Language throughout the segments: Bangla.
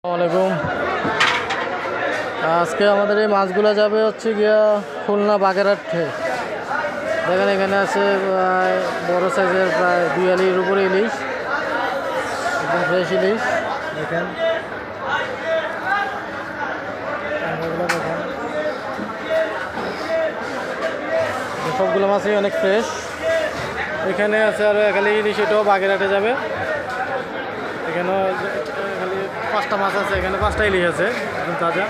আসসালামাইকুম। আজকে আমাদের এই মাছগুলো যাবে হচ্ছে গিয়া খুলনা বাগেরহাটে। দেখেন এখানে আছে বড় সাইজের প্রায় 2 আলির উপরে ইলিশ, একদম ফ্রেশ ইলিশ। দেখেন সবগুলো মাছই অনেক ফ্রেশ। এখানে আছে আরও 1 আলি ইলিশ, এটাও বাগেরহাটে যাবে। এখানেও খালি 5টা মাছ আছে, এখানে 5টা ইলিশ আছে একদম তাজা।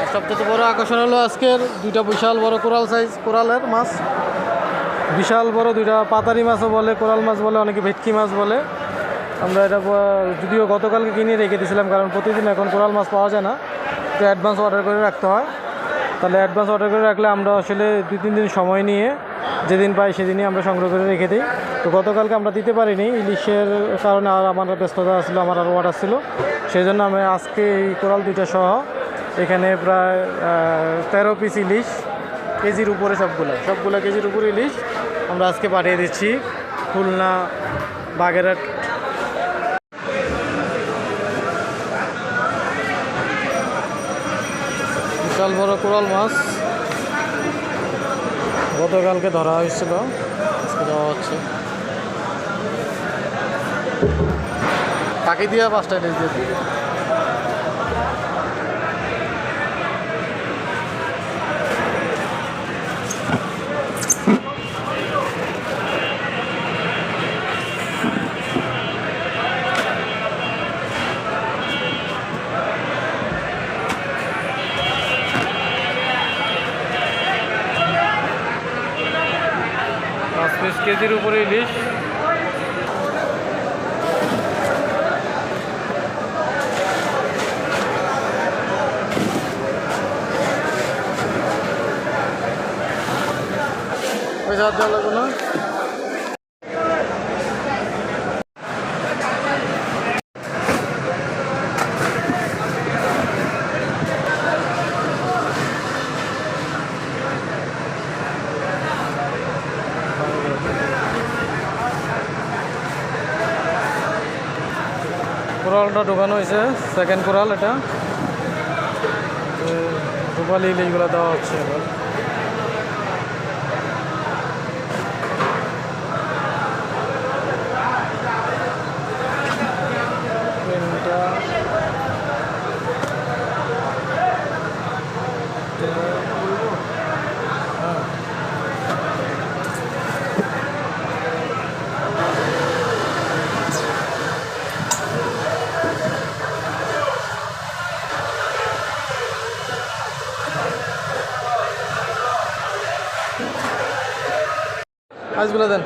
আর সবচেয়ে বড় আকর্ষণ হলো আজকের 2টা বিশাল বড় কোরাল সাইজ, কোরালের মাছ, বিশাল বড় 2টা পাতারি মাছও বলে, কোরাল মাছ বলে, অনেকে ভেটকি মাছ বলে। আমরা এটা যদিও গতকালকে কিনে রেখে দিয়েছিলাম, কারণ প্রতিদিন এখন কোরাল মাছ পাওয়া যায় না, তো অ্যাডভান্স অর্ডার করে রাখতে হয়। তাহলে অ্যাডভান্স অর্ডার করে রাখলে আমরা আসলে 2-3 দিন সময় নিয়ে যেদিন পাই সেদিনই আমরা সংগ্রহ করে রেখে দিই। তো গতকালকে আমরা দিতে পারিনি ইলিশের কারণে, আর আমার ব্যস্ততা আসছিলো, আমার আরও অর্ডার ছিল, সেই জন্য আমি আজকে এই কোরাল 2টা সহ এখানে প্রায় 13 পিস ইলিশ, কেজির উপরে সবগুলো কেজির উপরে ইলিশ আমরা আজকে পাঠিয়ে দিচ্ছি খুলনা বাগেরহাট। বিশাল বড় কোরাল মাছ গতকালকে ধরা হয়েছিল, আজকে দেওয়া হচ্ছে। পাখি দিয়া 5টা ইলিশ দিয়েছি। কেজির উপরে ইলিশ। পয়সা দেওয়া লাগবে না। কোরালটা ঢোকানো হয়েছে, সেকেন্ড কোরাল এটা। রূপালি ইলিশগুলো দেওয়া হচ্ছে এবার। মাছগুলো দেন।